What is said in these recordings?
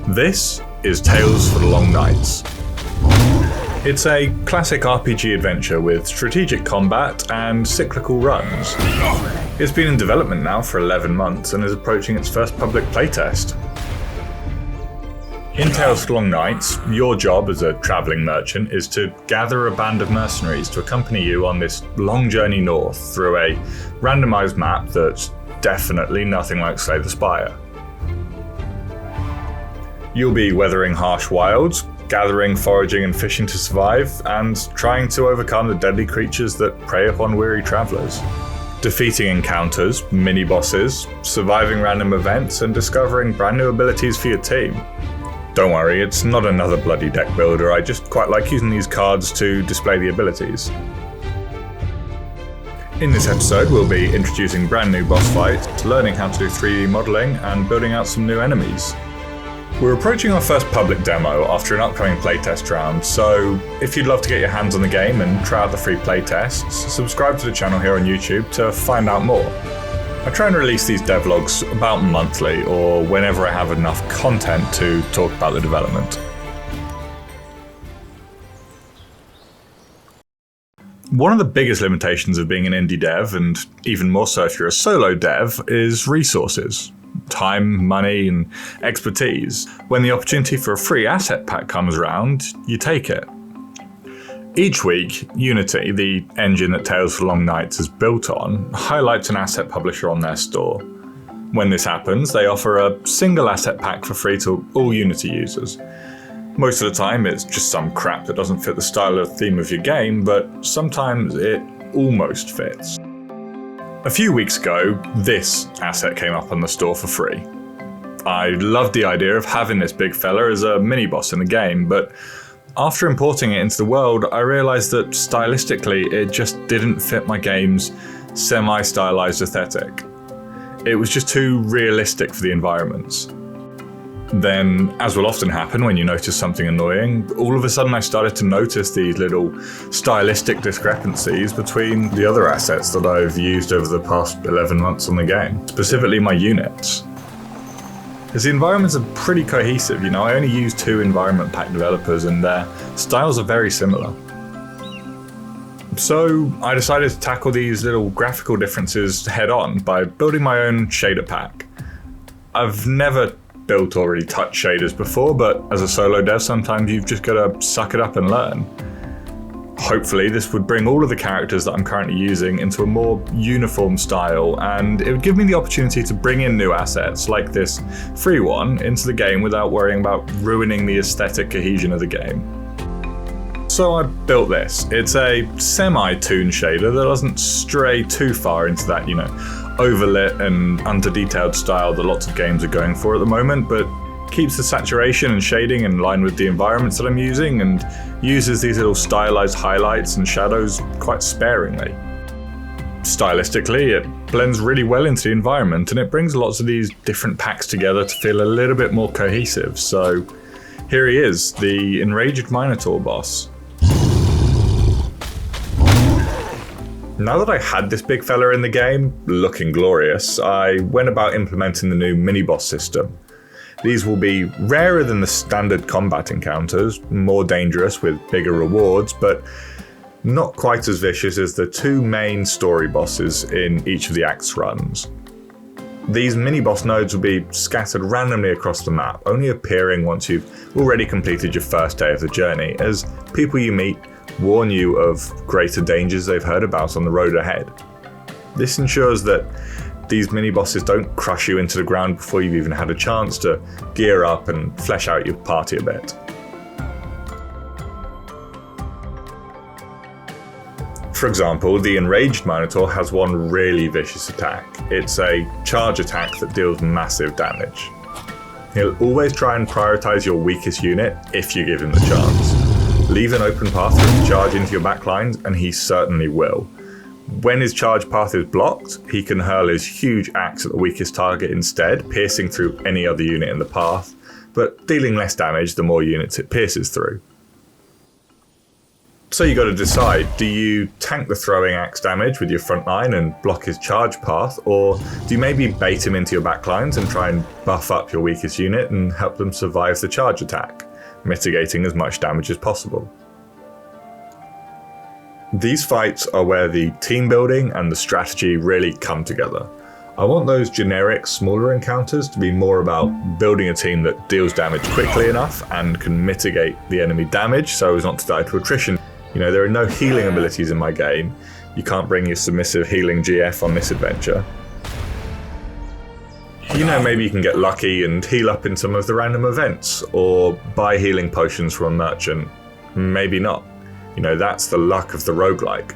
This is Tales for the Long Nights. It's a classic RPG adventure with strategic combat and cyclical runs. It's been in development now for 11 months and is approaching its first public playtest. In Tales for the Long Nights, your job as a travelling merchant is to gather a band of mercenaries to accompany you on this long journey north through a randomised map that's definitely nothing like Slay the Spire. You'll be weathering harsh wilds, gathering, foraging and fishing to survive, and trying to overcome the deadly creatures that prey upon weary travellers. Defeating encounters, mini-bosses, surviving random events, and discovering brand new abilities for your team. Don't worry, it's not another bloody deck builder, I just quite like using these cards to display the abilities. In this episode, we'll be introducing brand new boss fights, learning how to do 3D modelling, and building out some new enemies. We're approaching our first public demo after an upcoming playtest round, so if you'd love to get your hands on the game and try out the free playtests, subscribe to the channel here on YouTube to find out more. I try and release these devlogs about monthly or whenever I have enough content to talk about the development. One of the biggest limitations of being an indie dev, and even more so if you're a solo dev, is resources. Time, money, and expertise. When the opportunity for a free asset pack comes around, you take it. Each week, Unity, the engine that Tales for Long Nights is built on, highlights an asset publisher on their store. When this happens, they offer a single asset pack for free to all Unity users. Most of the time, it's just some crap that doesn't fit the style or theme of your game, but sometimes it almost fits. A few weeks ago, this asset came up on the store for free. I loved the idea of having this big fella as a mini-boss in the game, but after importing it into the world, I realised that stylistically it just didn't fit my game's semi-stylised aesthetic. It was just too realistic for the environments. Then, as will often happen when you notice something annoying, all of a sudden I started to notice these little stylistic discrepancies between the other assets that I've used over the past 11 months on the game, specifically my units. Because the environments are pretty cohesive, I only use 2 environment pack developers and their styles are very similar. So I decided to tackle these little graphical differences head on by building my own shader pack. I've never built or really touched shaders before, but as a solo dev sometimes you've just got to suck it up and learn. Hopefully this would bring all of the characters that I'm currently using into a more uniform style, and it would give me the opportunity to bring in new assets like this free one into the game without worrying about ruining the aesthetic cohesion of the game. So I built this. It's a semi-toon shader that doesn't stray too far into that, overlit and under-detailed style that lots of games are going for at the moment, but keeps the saturation and shading in line with the environments that I'm using and uses these little stylized highlights and shadows quite sparingly. Stylistically, it blends really well into the environment and it brings lots of these different packs together to feel a little bit more cohesive. So here he is, the Enraged Minotaur boss. Now that I had this big fella in the game, looking glorious, I went about implementing the new mini-boss system. These will be rarer than the standard combat encounters, more dangerous with bigger rewards, but not quite as vicious as the 2 main story bosses in each of the Acts runs. These mini-boss nodes will be scattered randomly across the map, only appearing once you've already completed your first day of the journey, as people you meet warn you of greater dangers they've heard about on the road ahead. This ensures that these mini-bosses don't crush you into the ground before you've even had a chance to gear up and flesh out your party a bit. For example, the Enraged Minotaur has one really vicious attack. It's a charge attack that deals massive damage. He'll always try and prioritize your weakest unit if you give him the chance. Leave an open path for him to charge into your backlines, and he certainly will. When his charge path is blocked, he can hurl his huge axe at the weakest target instead, piercing through any other unit in the path, but dealing less damage the more units it pierces through. So you got to decide, do you tank the throwing axe damage with your front line and block his charge path, or do you maybe bait him into your back lines and try and buff up your weakest unit and help them survive the charge attack, mitigating as much damage as possible? These fights are where the team building and the strategy really come together. I want those generic, smaller encounters to be more about building a team that deals damage quickly enough and can mitigate the enemy damage so as not to die to attrition. You know, there are no healing abilities in my game. You can't bring your submissive healing GF on this adventure. You know, maybe you can get lucky and heal up in some of the random events, or buy healing potions from a merchant. Maybe not. You know, that's the luck of the roguelike.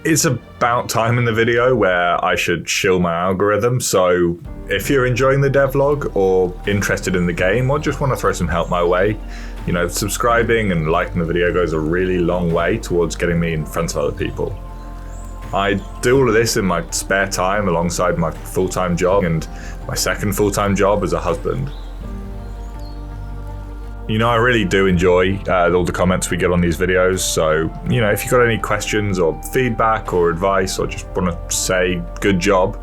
It's about time in the video where I should shill my algorithm, so if you're enjoying the devlog or interested in the game or just want to throw some help my way, you know, subscribing and liking the video goes a really long way towards getting me in front of other people. I do all of this in my spare time alongside my full-time job and my second full-time job as a husband. You know, I really do enjoy all the comments we get on these videos, so, you know, if you've got any questions or feedback or advice or just want to say good job,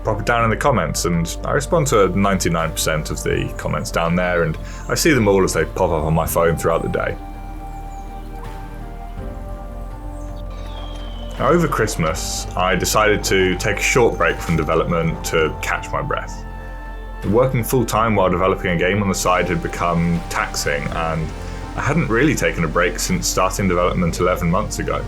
pop it down in the comments, and I respond to 99% of the comments down there, and I see them all as they pop up on my phone throughout the day. Now, over Christmas, I decided to take a short break from development to catch my breath. Working full-time while developing a game on the side had become taxing, and I hadn't really taken a break since starting development 11 months ago.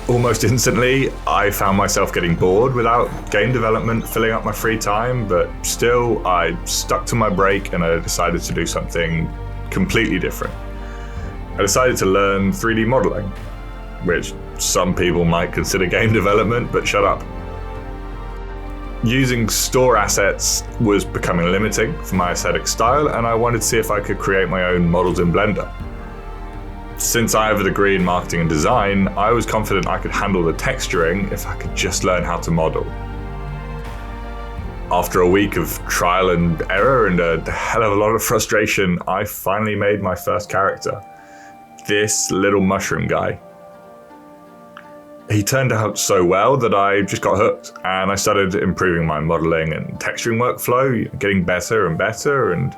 Almost instantly, I found myself getting bored without game development filling up my free time, but still, I stuck to my break and I decided to do something completely different. I decided to learn 3D modeling, which some people might consider game development, but shut up. Using store assets was becoming limiting for my aesthetic style, and I wanted to see if I could create my own models in Blender. Since I have a degree in marketing and design, I was confident I could handle the texturing if I could just learn how to model. After a week of trial and error and a hell of a lot of frustration, I finally made my first character. This little mushroom guy. He turned out so well that I just got hooked, and I started improving my modeling and texturing workflow, getting better and better, and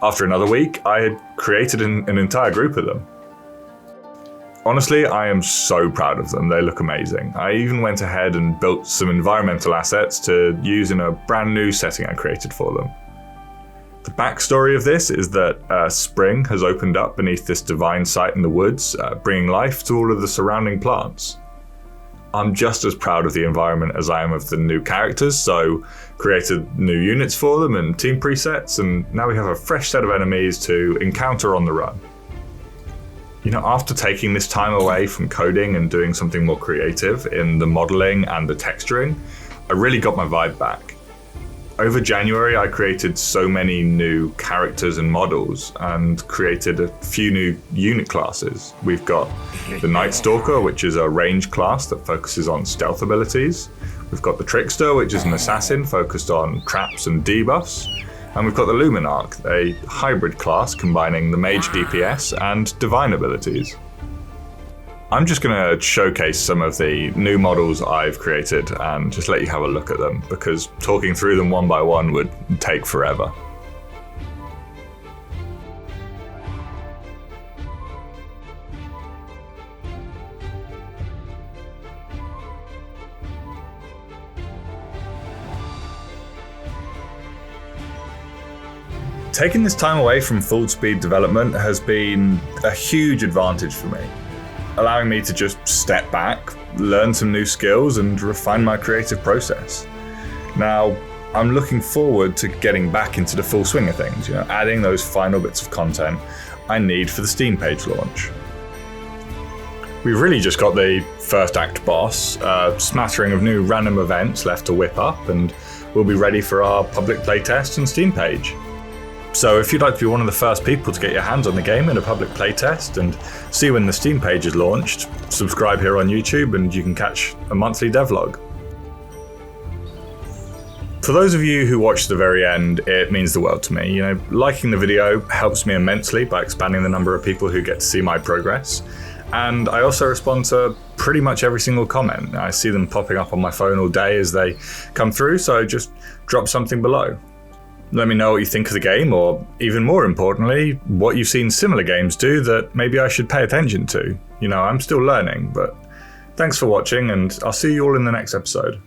after another week, I had created an entire group of them. Honestly, I am so proud of them. They look amazing. I even went ahead and built some environmental assets to use in a brand new setting I created for them. The backstory of this is that spring has opened up beneath this divine site in the woods, bringing life to all of the surrounding plants. I'm just as proud of the environment as I am of the new characters, so created new units for them and team presets, and now we have a fresh set of enemies to encounter on the run. You know, after taking this time away from coding and doing something more creative in the modeling and the texturing, I really got my vibe back. Over January, I created so many new characters and models and created a few new unit classes. We've got the Night Stalker, which is a range class that focuses on stealth abilities. We've got the Trickster, which is an assassin focused on traps and debuffs. And we've got the Luminarch, a hybrid class combining the mage DPS and divine abilities. I'm just going to showcase some of the new models I've created and just let you have a look at them, because talking through them one by one would take forever. Taking this time away from full speed development has been a huge advantage for me, allowing me to just step back, learn some new skills, and refine my creative process. Now, I'm looking forward to getting back into the full swing of things, you know, adding those final bits of content I need for the Steam page launch. We've really just got the first act boss, a smattering of new random events left to whip up, and we'll be ready for our public playtest and Steam page. So if you'd like to be one of the first people to get your hands on the game in a public playtest and see when the Steam page is launched, subscribe here on YouTube and you can catch a monthly devlog. For those of you who watch to the very end, it means the world to me. You know, liking the video helps me immensely by expanding the number of people who get to see my progress. And I also respond to pretty much every single comment. I see them popping up on my phone all day as they come through, so just drop something below. Let me know what you think of the game, or even more importantly, what you've seen similar games do that maybe I should pay attention to. You know, I'm still learning, but thanks for watching, and I'll see you all in the next episode.